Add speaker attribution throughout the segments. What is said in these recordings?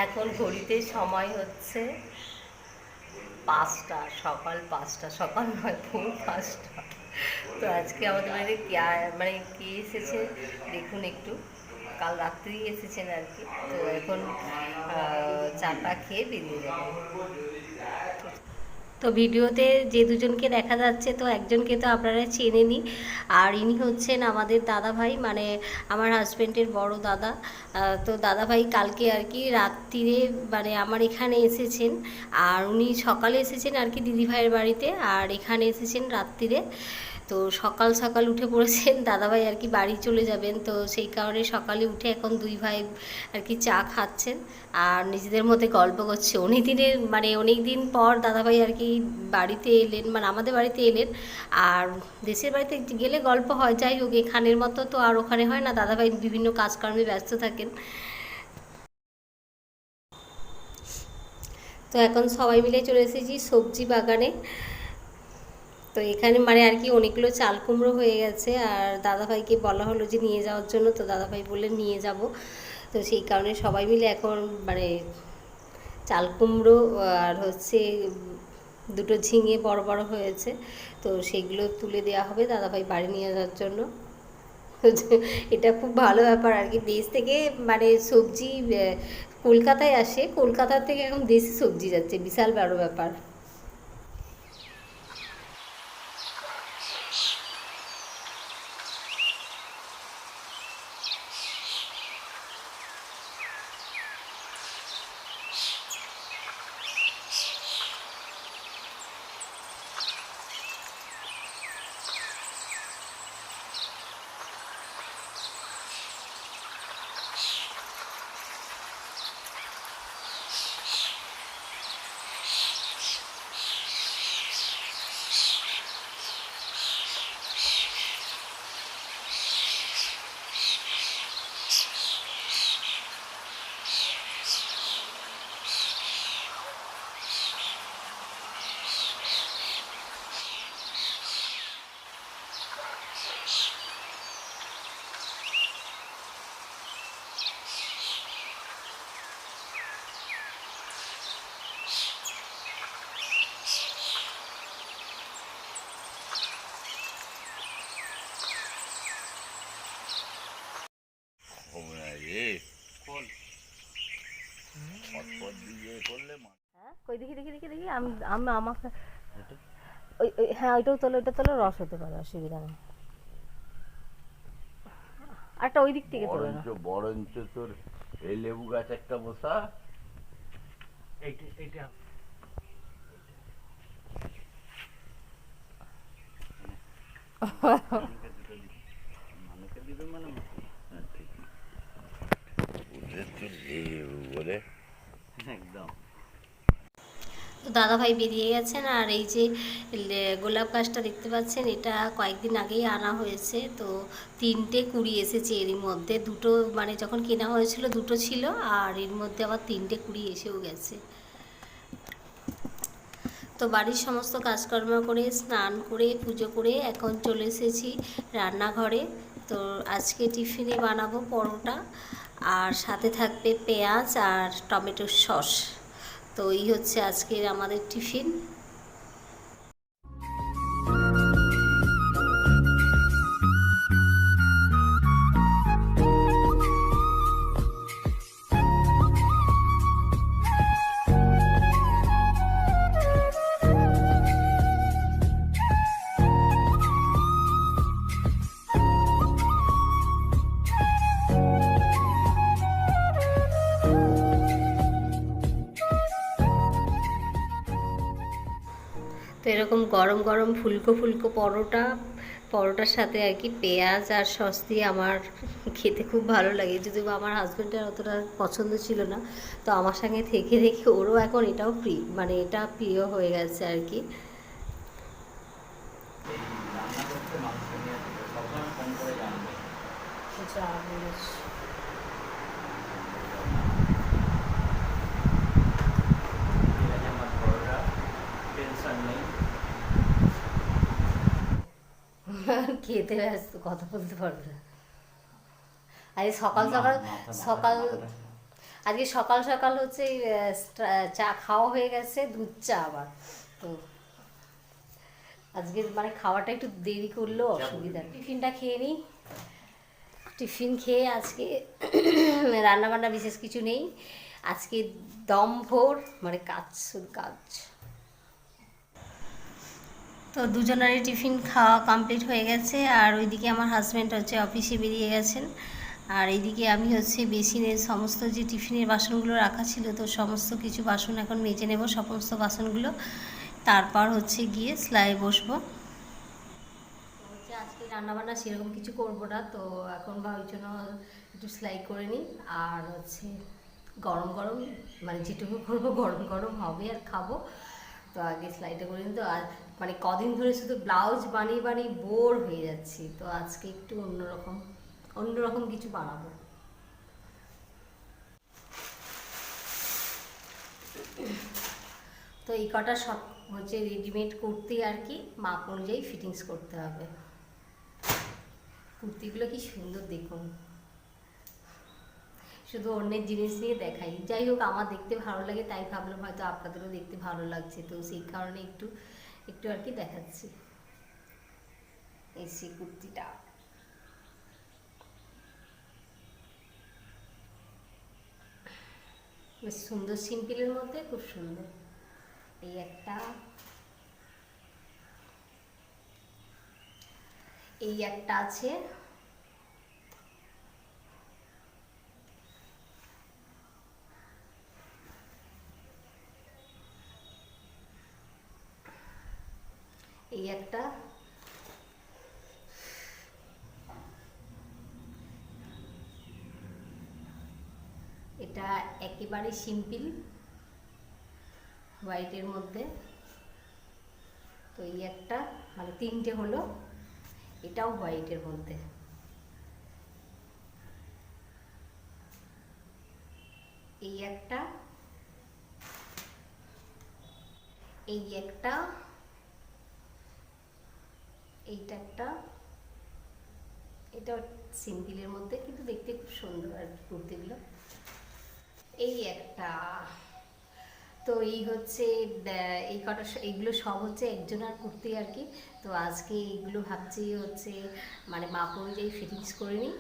Speaker 1: এখন ঘড়িতে সময় হচ্ছে 5টা, সকাল 5টা, সকাল নয়, ভোর 5টা। তো আজকে আমাদের বাড়িতে মানে কে এসেছে দেখুন একটু, কাল রাত্রেই এসেছেন আর কি। তো এখন চাটা খেয়ে বেরিয়ে যাবে। তো ভিডিওতে যে দুজনকে দেখা যাচ্ছে, তো একজনকে তো আপনারা চেনেনই, আর ইনি হচ্ছেন আমাদের দাদা ভাই, মানে আমার হাজব্যান্ডের বড় দাদা। তো দাদা ভাই কালকে আর কি রাত্রিরে মানে আমার এখানে এসেছেন, আর উনি সকালে এসেছেন আর কি দিদিভাইয়ের বাড়িতে, আর এখানে এসেছেন রাত্রিরে। তো সকাল সকাল উঠে পড়েছেন দাদাভাই আর কি, বাড়ি চলে যাবেন, তো সেই কারণে সকালে উঠে এখন দুই ভাই আর কি চা খাচ্ছেন আর নিজেদের মধ্যে গল্প করছে। অনেক দিনের মানে অনেক দিন পর দাদাভাই আর কি বাড়িতে এলেন, মানে আমাদের বাড়িতে এলেন। আর দেশের বাড়িতে গেলে গল্প হয়, যাই হোক এখানের মতো তো আর ওখানে হয় না, দাদাভাই বিভিন্ন কাজকর্মে ব্যস্ত থাকেন। তো এখন সবাই মিলে চলে এসেছি সবজি বাগানে। তো এখানে মানে আর কি অনেকগুলো চাল কুমড়ো হয়ে গেছে, আর দাদাভাইকে বলা হলো যে নিয়ে যাওয়ার জন্য, তো দাদাভাই বললেন নিয়ে যাব। তো সেই কারণে সবাই মিলে এখন মানে চাল কুমড়ো আর হচ্ছে দুটো ঝিঙে বড় বড় হয়েছে, তো সেগুলো তুলে দেওয়া হবে দাদাভাই বাড়ি নিয়ে যাওয়ার জন্য। এটা খুব ভালো ব্যাপার আর কি, দেশ থেকে মানে সবজি কলকাতায় আসে, কলকাতা থেকে এখন দেশি সবজি যাচ্ছে, বিশাল বড় ব্যাপার। হ্যাঁ কই দেখি দেখি দেখি দেখি, আমি আমি আমাকে ওই ওই হ্যাঁ ওইটাও তোলো, ওইটা তোলো, রস হতে পারে, অসুবিধা নেই। আরেকটা ওই দিক থেকে তোলো না।
Speaker 2: বরঞ্চ তোর এই লেবু গাছ একটা বসা।
Speaker 3: এইটা এইটা মানুষকে দিবে মানে
Speaker 2: ওদের তো লেবু বলে
Speaker 3: একদম।
Speaker 1: তো দাদাভাই বেরিয়ে গেছেন, আর এই যে গোলাপ গাছটা দেখতে পাচ্ছেন, এটা কয়েকদিন আগেই আনা হয়েছে। তো 3টে কুড়ি এসেছে এরই মধ্যে, দুটো মানে যখন কেনা হয়েছিল দুটো ছিল, আর এর মধ্যে আবার 3টে কুড়ি এসেও গেছে। তো বাড়ির সমস্ত কাজকর্ম করে স্নান করে পুজো করে এখন চলে এসেছি রান্নাঘরে। তো আজকে টিফিনে বানাবো পরোটা, আর সাথে থাকবে পেঁয়াজ আর টমেটোর সস। তো এই হচ্ছে আজকের আমাদের টিফিন। তো এরকম গরম গরম ফুলকো ফুলকো পরোটা, পরোটার সাথে আর কি পেঁয়াজ আর সস দিয়ে আমার খেতে খুব ভালো লাগে, যদিও আমার হাজব্যান্ডের অতটা পছন্দ ছিল না। তো আমার সঙ্গে থেকে থেকে ওরও এখন এটাও প্রিয়, মানে এটা প্রিয় হয়ে গেছে আর কি।
Speaker 3: এই রান্না করতে মাংস নিয়ে আসবে সবসময় ফোন করে জানবে।
Speaker 1: আচ্ছা
Speaker 3: ঠিক আছে, আমার বড়রা টেনশন নেই।
Speaker 1: খেতে ব্যস্ত, কথা বলতে পারবে না। আরে সকাল সকাল, সকাল আজকে সকাল সকাল হচ্ছে চা খাওয়া হয়ে গেছে, দুধ চা আবার। তো আজকে মানে খাওয়াটা একটু দেরি করলেও অসুবিধা নেই। টিফিনটা খেয়ে নিই। টিফিন খেয়ে আজকে রান্নাবান্না বিশেষ কিছু নেই, আজকে দম ভোর মানে কাজ, শুধু কাজ। তো দুজনেরই টিফিন খাওয়া কমপ্লিট হয়ে গেছে, আর ওইদিকে আমার হাজব্যান্ড হচ্ছে অফিসে বেরিয়ে গেছেন, আর এইদিকে আমি হচ্ছে বেসিনের সমস্ত যে টিফিনের বাসনগুলো রাখা ছিল, তো সমস্ত কিছু বাসন এখন মেজে নেব, সমস্ত বাসনগুলো, তারপর হচ্ছে গিয়ে সেলাইয়ে বসবো। হচ্ছে আজকে রান্নাবান্না সেরকম কিছু করব না, তো এখন ওই জন্য একটু সেলাই করে নিই, আর হচ্ছে গরম গরম মানে যেটুকু করবো গরম গরম হবে আর খাবো। তো আগে সেলাইটা করে নিই। তো আর মানে কদিন ধরে শুধু ব্লাউজ বানিয়ে বানিয়ে বোর হয়ে যাচ্ছি, তো আজকে একটু অন্যরকম কিছু বানাবো। তো এই কটা সব হচ্ছে রেডিমেড কুর্তি আর কি, মাপ অনুযায়ী ফিটিংস করতে হবে। কুর্তিগুলো কি সুন্দর দেখুন, শুধু অন্যের জিনিস নিয়ে দেখাই। যাই হোক, আমার দেখতে ভালো লাগে তাই ভাবলাম হয়তো আপনাদেরও দেখতে ভালো লাগছে, তো সেই কারণে একটু একটু আর কি দেখাচ্ছি। এই সেই কুর্তিটা বেশ সুন্দর, সিম্পলের মধ্যে খুব সুন্দর। এই একটা আছে, এই একটা, এটা একেবারে সিম্পল হোয়াইটের মধ্যে। তো এই একটা, মানে তিনটে হলো, এটাও হোয়াইটের মধ্যে। এই একটা, এই একটা, এইটা একটা, এটা সিম্পলের মধ্যে কিন্তু দেখতে খুব সুন্দর আর কি কুর্তিগুলো। এই একটা, তো এই হচ্ছে এই কটা, এইগুলো সব হচ্ছে একজনের কুর্তি আর কি। তো আজকে এইগুলো ভাবছি হচ্ছে মানে মাপ অনুযায়ী ফিটিংস করে নিই।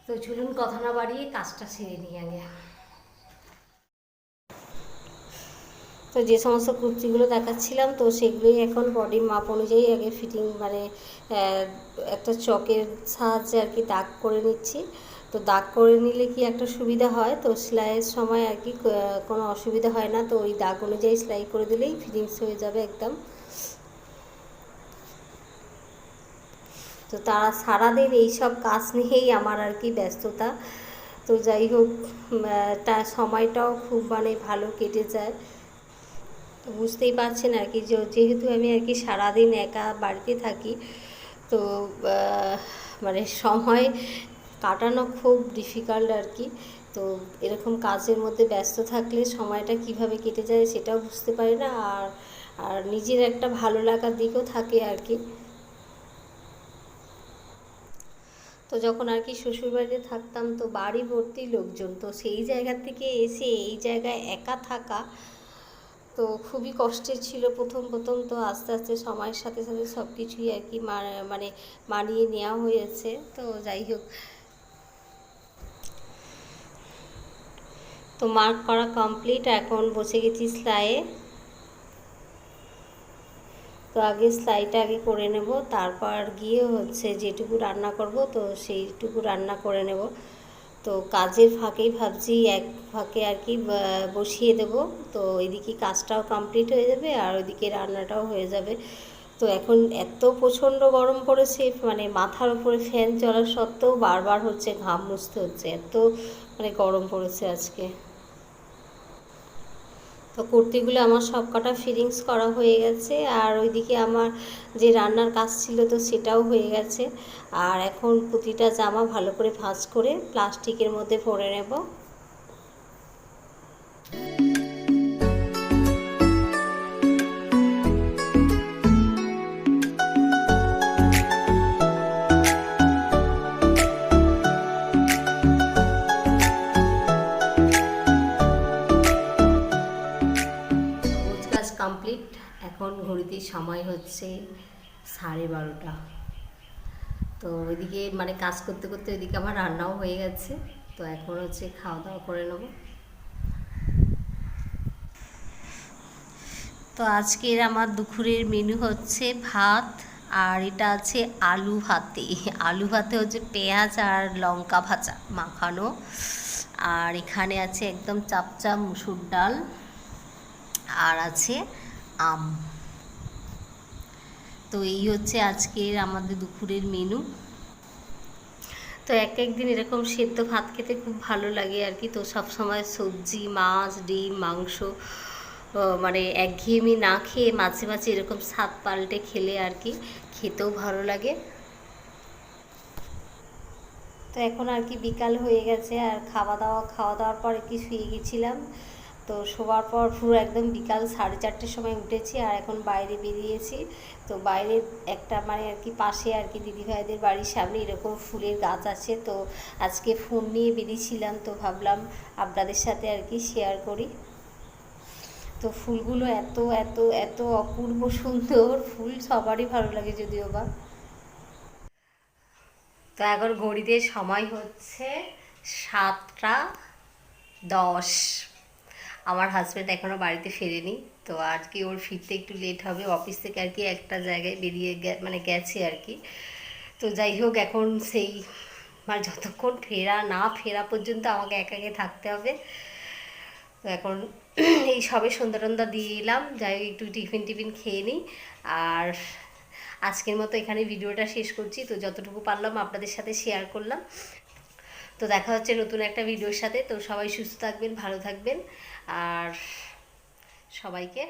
Speaker 1: তো চলুন কথা না বাড়িয়ে কাজটা সেরে নিই আগে। তো যে সমস্ত কুর্তিগুলো দেখাচ্ছিলাম, তো সেগুলোই এখন বডির মাপ অনুযায়ী আগে ফিটিং মানে একটা চকের সাহায্যে আর কি দাগ করে নিচ্ছি। তো দাগ করে নিলে কি একটা সুবিধা হয়, তো সেলাইয়ের সময় আর কি কোনো অসুবিধা হয় না। তো ওই দাগ অনুযায়ী সেলাই করে দিলেই ফিটিংস হয়ে যাবে একদম। তো তারা সারাদিন এইসব কাজ নিয়েই আমার আর কি ব্যস্ততা। তো যাই হোক, তার সময়টাও খুব মানে ভালো কেটে যায়। তো বুঝতেই পারছেন আর কি, যেহেতু আমি আর কি সারাদিন একা বাড়িতে থাকি, তো মানে সময় কাটানো খুব ডিফিকাল্ট আর কি। তো এরকম কাজের মধ্যে ব্যস্ত থাকলে সময়টা কিভাবে কেটে যায় সেটাও বুঝতে পারি না, আর নিজের একটা ভালো লাগার দিকও থাকে আর কি। তো যখন আর কি শ্বশুরবাড়িতে থাকতাম, তো বাড়ি ভর্তি লোকজন, তো সেই জায়গা থেকে এসে এই জায়গায় একা থাকা তো খুবই কষ্টের ছিল প্রথম প্রথম। তো আস্তে আস্তে সময়ের সাথে সাথে সব কিছুই আর কি মানে মানিয়ে নেওয়া হয়েছে। তো যাই হোক, তো মার্ক করা কমপ্লিট, এখন বসে গেছি সেলাইয়ে। তো আগে সেলাইটা আগে করে নেব, তারপর গিয়ে হচ্ছে যেটুকু রান্না করব তো সেইটুকু রান্না করে নেব। তো কাজের ফাঁকেই ভাবছি এক ফাঁকে আর কি বসিয়ে দেব, তো এদিকে কাজটাও কমপ্লিট হয়ে যাবে আর ওইদিকে রান্নাটাও হয়ে যাবে। তো এখন এত প্রচণ্ড গরম পড়েছে, মানে মাথার উপরে ফ্যান চলা সত্ত্বেও বারবার হচ্ছে ঘাম মুছতে হচ্ছে, এত মানে গরম পড়েছে আজকে। তো কুর্তিগুলো আমার সব কটা ফিটিংস করা হয়ে গেছে, আর ওইদিকে আমার যে রান্নার কাজ ছিল তো সেটাও হয়ে গেছে। আর এখন প্রতিটা জামা ভালো করে ভাঁজ করে প্লাস্টিকের মধ্যে ভরে নেব। এখন ঘড়িতে সময় হচ্ছে 12:30। তো ওইদিকে মানে কাজ করতে করতে ওইদিকে আমার রান্নাও হয়ে গেছে। তো এখন হচ্ছে খাওয়া দাওয়া করে নেবো। তো আজকের আমার দুপুরের মেনু হচ্ছে ভাত, আর এটা আছে আলু ভাতে। আলু ভাতে হচ্ছে পেঁয়াজ আর লঙ্কা ভাজা মাখানো, আর এখানে আছে একদম চাপচা মুসুর ডাল, আর আছে আম। তো এই হচ্ছে আজকের আমাদের দুপুরের মেনু। তো এক একদিন এরকম সেদ্ধ ভাত খেতে খুব ভালো লাগে আর কি। তো সব সময় সবজি, মাছ, ডিম, মাংস মানে একঘেয়েমি না খেয়ে মাঝে মাঝে এরকম স্বাদ পাল্টে খেলে আর কি খেতেও ভালো লাগে। তো এখন আর কি বিকাল হয়ে গেছে, আর খাওয়া দাওয়ার পর কি শুয়ে গেছিলাম। তো শোবার পর পুরো একদম বিকাল 4:30টার সময় উঠেছি, আর এখন বাইরে বেরিয়েছি। তো বাইরে একটা মানে আর কি পাশে আর কি দিদিভাইদের বাড়ির সামনে এরকম ফুলের গাছ আছে। তো আজকে ফোন নিয়ে বেরিয়েছিলাম, তো ভাবলাম আপনাদের সাথে আর কি শেয়ার করি। তো ফুলগুলো এত এত এত অপূর্ব সুন্দর ফুল, সবারই ভালো লাগে যদিও বা। তো এখন ঘড়িতে সময় হচ্ছে 7:10। আমার হাজব্যান্ড এখনও বাড়িতে ফেরেনি। তো আজকে ওর ফিরতে একটু লেট হবে, অফিস থেকে আর কি একটা জায়গায় বেরিয়ে মানে গেছে আর কি। তো যাই হোক, এখন সেই মানে যতক্ষণ না ফেরা পর্যন্ত আমাকে একাকে থাকতে হবে। তো এখন এই সবে সন্ধ্যা টন্ধা দিয়ে এলাম, যাই হোক একটু টিফিন খেয়ে নিই। আর আজকের মতো এখানে ভিডিওটা শেষ করছি। তো যতটুকু পারলাম আপনাদের সাথে শেয়ার করলাম। তো দেখা হচ্ছে নতুন একটা ভিডিওর সাথে। তো সবাই সুস্থ থাকবেন, ভালো থাকবেন, আর সবাইকে